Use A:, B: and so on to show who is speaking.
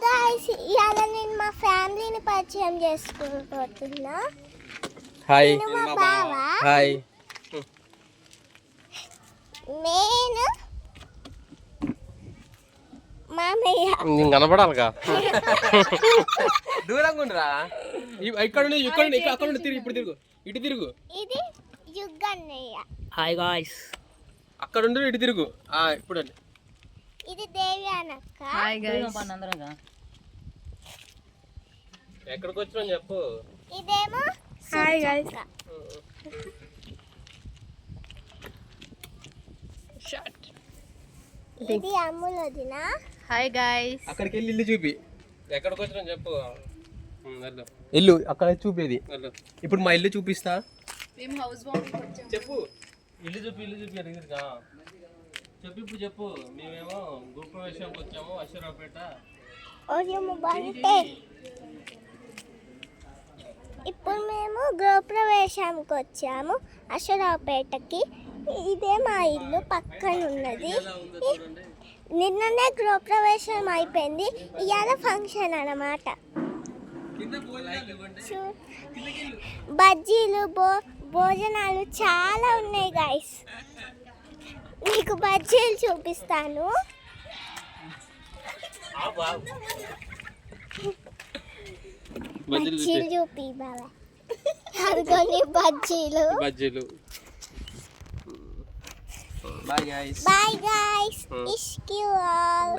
A: Guys ఇవాళ నేను మా ఫ్యామిలీని పరిచయం చేసుకుంటున్నా.
B: హాయ్
A: మా బావ,
B: హాయ్
A: నేను మామయ్య.
B: నేను కనపడాలిగా దూరంగా ఉండరా ఇక్కడ అక్కడ తిరుగు ఇప్పుడు తిరుగు ఇటు తిరుగు
A: ఇది యుగ్గన్నయ్య.
C: Hi guys.
B: అక్కడ ఉండు ఇటు తిరుగు ఇప్పుడు
A: ఇది దేవి అనక్క.
C: Hi guys. అందరం
B: ఎక్కడికి వచ్చినా చెప్పు.
A: ఇదేమో
C: హాయ్ గాయ్స్.
A: ఇది అమ్ములు వదిన.
C: Hi guys.
B: అక్కడికి వెళ్ళి ఇల్లు చూపి ఎక్కడికి వచ్చినా చెప్పు. ఇల్లు అక్కడ చూపేది ఇప్పుడు మా ఇల్లు చూపిస్తా. చెప్పు ఇల్లు చూపి అడిగిరుగా చెప్పు ఇప్పుడు చెప్పు. మేమేమో గ్రూప్ ప్రవేశానికి వచ్చాము అశ్వరావుపేట.
A: ఇప్పుడు మేము గృహప్రవేశానికి వచ్చాము అశ్వరావుపేటకి. ఇదే మా ఇల్లు పక్కన ఉన్నది. నిన్ననే గృహప్రవేశం అయిపోయింది, ఇవాళ ఫంక్షన్ అన్నమాట. బజ్జీలు భోజనాలు చాలా ఉన్నాయి గాయస్. మీకు బజ్జీలు చూపిస్తాను. బజ్జీలు చూపి బాబా. అదిగోని బజ్జీలు.
B: Bye guys.
A: Bye guys. Ish you all.